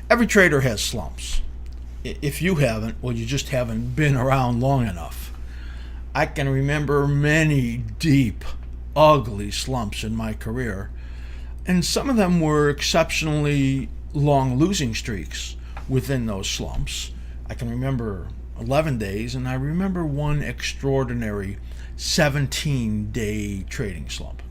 Every trader has slumps. If you haven't, well, you just haven't been around long enough. I can remember many deep, ugly slumps in my career, and some of them were exceptionally long losing streaks within those slumps. I can remember 11 days, and I remember one extraordinary 17-day trading slump.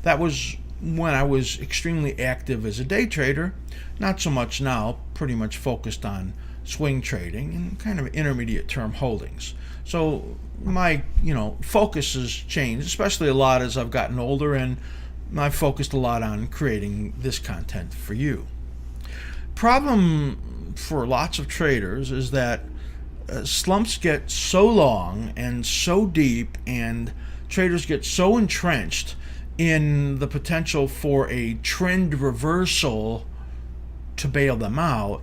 That was when I was extremely active as a day trader, not so much now, pretty much focused on swing trading and kind of intermediate term holdings. So my focus has changed, especially a lot as I've gotten older, and I've focused a lot on creating this content for you. Problem for lots of traders is that slumps get so long and so deep, and traders get so entrenched in the potential for a trend reversal to bail them out,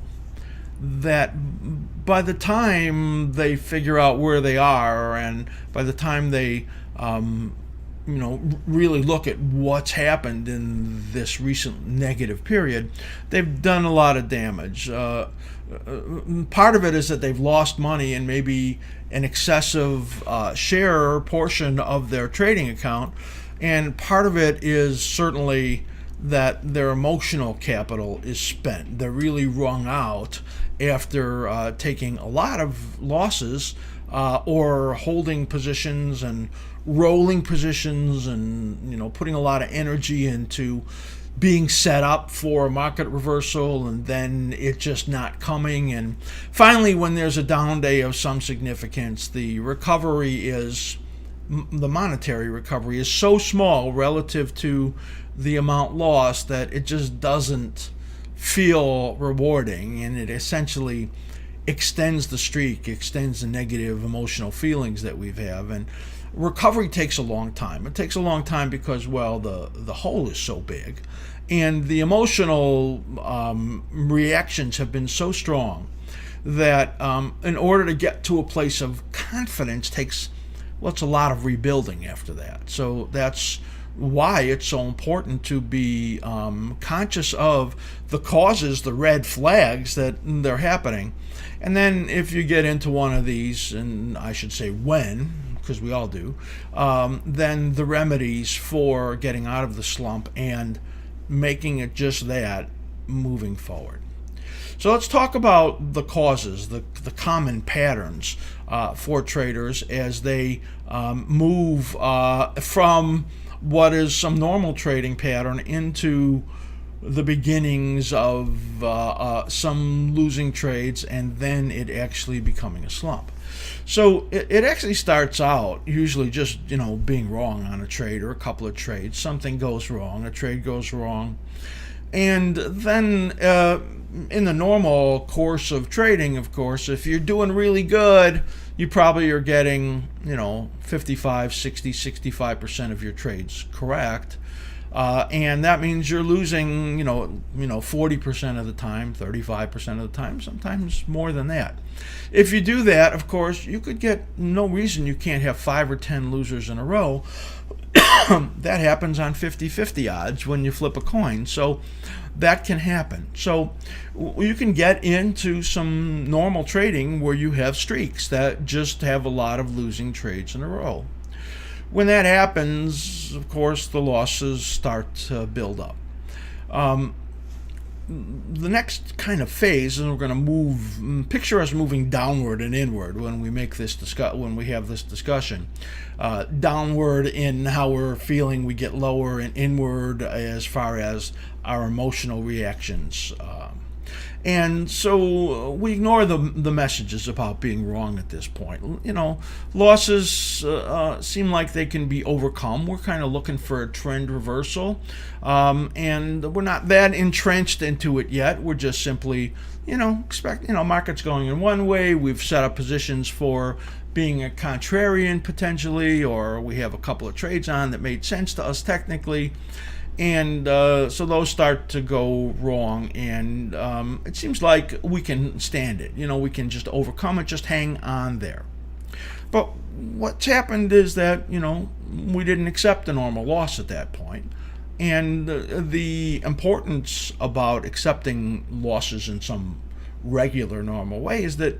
that by the time they figure out where they are, and by the time they really look at what's happened in this recent negative period, they've done a lot of damage. Part of it is that they've lost money and maybe an excessive share or portion of their trading account, and part of it is certainly that their emotional capital is spent. They're really wrung out after taking a lot of losses or holding positions and rolling positions, and putting a lot of energy into being set up for a market reversal, and then it just not coming. And finally, when there's a down day of some significance, the monetary recovery is so small relative to the amount lost that it just doesn't feel rewarding, and it essentially extends the streak, extends the negative emotional feelings that we have. And recovery takes a long time. It takes a long time because, well, the hole is so big, and the emotional reactions have been so strong that in order to get to a place of confidence takes, well, it's a lot of rebuilding after that. So that's why it's so important to be conscious of the causes, the red flags that they're happening. And then if you get into one of these, and I should say when, because we all do, then the remedies for getting out of the slump and making it just that, moving forward. So let's talk about the causes, the common patterns for traders as they move from what is some normal trading pattern into the beginnings of some losing trades, and then it actually becoming a slump. So it actually starts out usually just being wrong on a trade or a couple of trades. Something goes wrong, a trade goes wrong, and then in the normal course of trading, of course, if you're doing really good, you probably are getting 55, 60, 65% of your trades correct. And that means you're losing 40% of the time, 35% of the time, sometimes more than that. If you do that, of course, you could get no reason you can't have 5 or 10 losers in a row. That happens on 50-50 odds when you flip a coin. So that can happen. So you can get into some normal trading where you have streaks that just have a lot of losing trades in a row. When that happens, of course, the losses start to build up. The next kind of phase, and we're going to picture us moving downward and inward when we make this when we have this discussion. Downward in how we're feeling, we get lower, and inward as far as our emotional reactions. And so we ignore the messages about being wrong at this point. Losses seem like they can be overcome. We're kind of looking for a trend reversal, and we're not that entrenched into it yet. We're just simply, market's going in one way. We've set up positions for being a contrarian potentially, or we have a couple of trades on that made sense to us technically. And so those start to go wrong, and it seems like we can stand it. We can just overcome it, just hang on there. But what's happened is that, we didn't accept a normal loss at that point. And the importance about accepting losses in some regular, normal way is that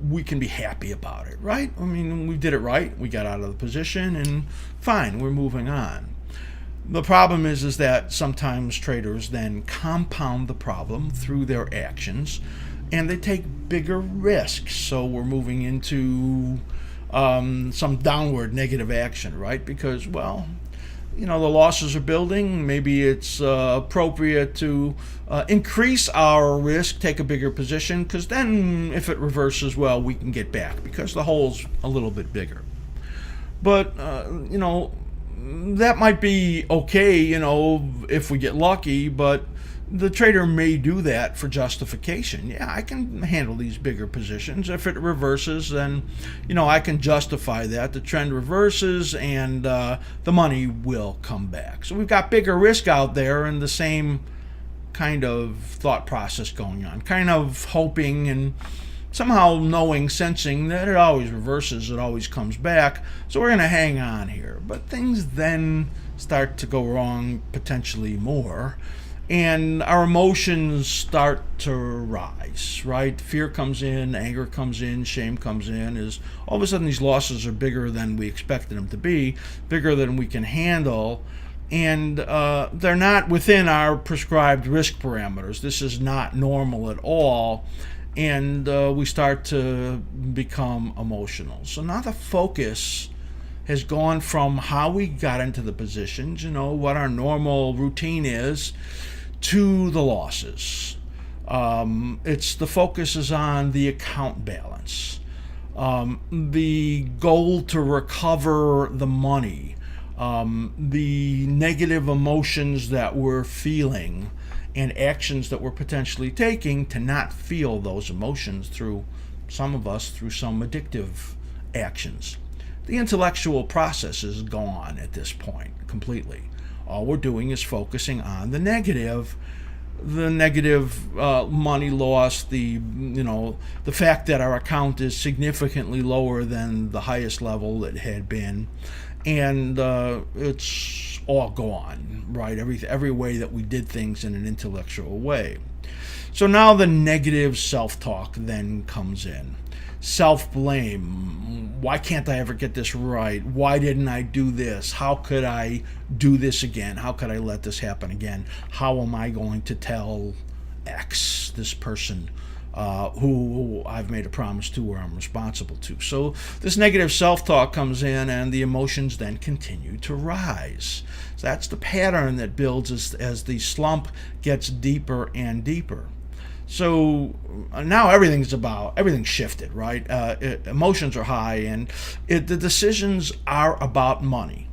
we can be happy about it, right? I mean, we did it right. We got out of the position and fine, we're moving on. The problem is that sometimes traders then compound the problem through their actions and they take bigger risks. So we're moving into some downward negative action, right? Because, well, the losses are building. Maybe it's appropriate to increase our risk, take a bigger position, because then if it reverses, well, we can get back because the hole's a little bit bigger. But, that might be okay, if we get lucky, but the trader may do that for justification. Yeah, I can handle these bigger positions. If it reverses, then, I can justify that. The trend reverses and the money will come back. So we've got bigger risk out there and the same kind of thought process going on, kind of hoping and somehow knowing, sensing that it always reverses, it always comes back, so we're going to hang on here. But things then start to go wrong, potentially more, and our emotions start to rise, right? Fear comes in, anger comes in, shame comes in, is all of a sudden these losses are bigger than we expected them to be, bigger than we can handle, and they're not within our prescribed risk parameters. This is not normal at all. And we start to become emotional. So now the focus has gone from how we got into the positions, what our normal routine is, to the losses. The focus is on the account balance, the goal to recover the money, the negative emotions that we're feeling, and actions that we're potentially taking to not feel those emotions through some addictive actions. The intellectual process is gone at this point completely. All we're doing is focusing on the negative money loss, the fact that our account is significantly lower than the highest level it had been, and it's all gone, right? Every way that we did things in an intellectual way. So now the negative self-talk then comes in. Self-blame. Why can't I ever get this right? Why didn't I do this? How could I do this again? How could I let this happen again? How am I going to tell X, this person, who I've made a promise to or I'm responsible to? So this negative self-talk comes in and the emotions then continue to rise. So that's the pattern that builds as the slump gets deeper and deeper. So now everything's shifted, right? Emotions are high and the decisions are about money.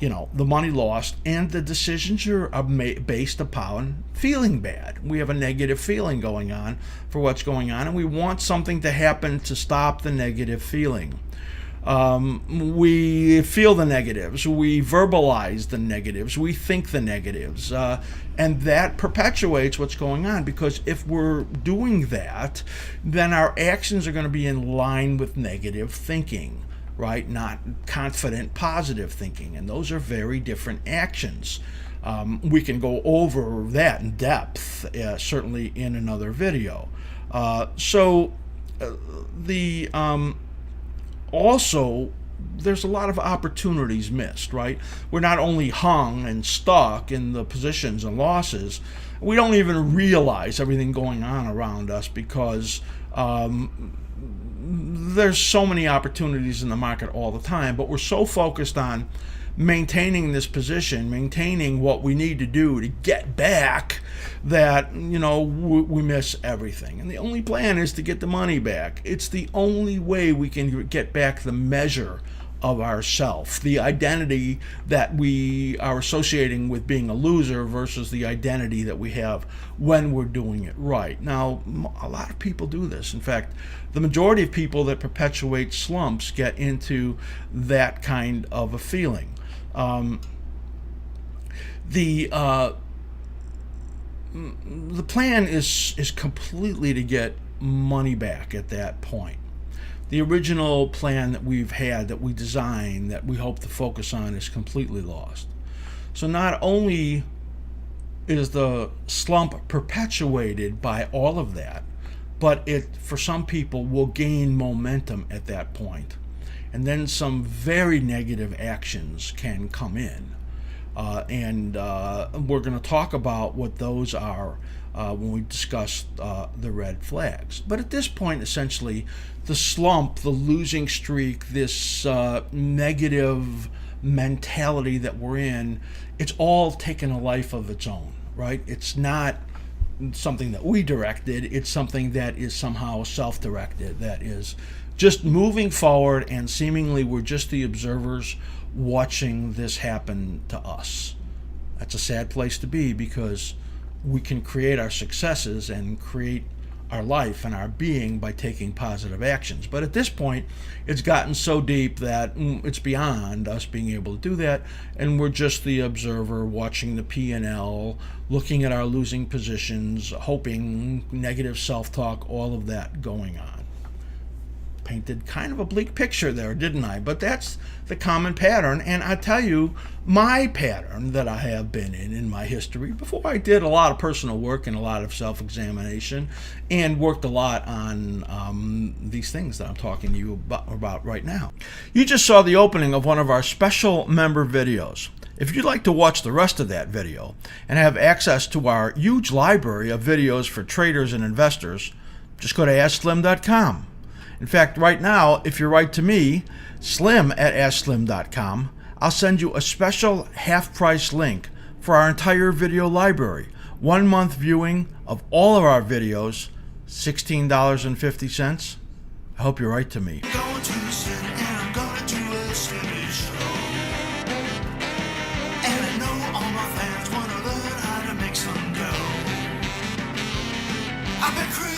The money lost, and the decisions are based upon feeling bad. We have a negative feeling going on for what's going on, and we want something to happen to stop the negative feeling. We feel the negatives, we verbalize the negatives, we think the negatives, and that perpetuates what's going on, because if we're doing that, then our actions are going to be in line with negative thinking. Right? Not confident, positive thinking. And those are very different actions. We can go over that in depth, certainly in another video. Also, there's a lot of opportunities missed, right? We're not only hung and stuck in the positions and losses, we don't even realize everything going on around us because there's so many opportunities in the market all the time, but we're so focused on maintaining this position, maintaining what we need to do to get back, that we miss everything. And the only plan is to get the money back. It's the only way we can get back the measure of ourself, the identity that we are associating with being a loser versus the identity that we have when we're doing it right. Now, a lot of people do this. In fact, the majority of people that perpetuate slumps get into that kind of a feeling. The plan is completely to get money back at that point. The original plan that we've had, that we designed, that we hope to focus on, is completely lost. So not only is the slump perpetuated by all of that, but it, for some people, will gain momentum at that point. And then some very negative actions can come in. And we're going to talk about what those are when we discuss the red flags. But at this point, essentially, the slump, the losing streak, this negative mentality that we're in, it's all taken a life of its own, right? It's not something that we directed. It's something that is somehow self-directed, that is just moving forward, and seemingly we're just the observers watching this happen to us. That's a sad place to be, because we can create our successes and create our life and our being by taking positive actions. But at this point, it's gotten so deep that it's beyond us being able to do that, and we're just the observer watching the P&L, looking at our losing positions, hoping, negative self-talk, all of that going on. Painted kind of a bleak picture there, didn't I? But that's the common pattern, and I tell you, my pattern that I have been in my history, before I did a lot of personal work and a lot of self-examination, and worked a lot on these things that I'm talking to you about right now. You just saw the opening of one of our special member videos. If you'd like to watch the rest of that video and have access to our huge library of videos for traders and investors, just go to askSlim.com. In fact, right now, if you write to me, slim@askSlim.com, I'll send you a special half-price link for our entire video library. 1 month viewing of all of our videos, $16.50. I hope you write to me. I've been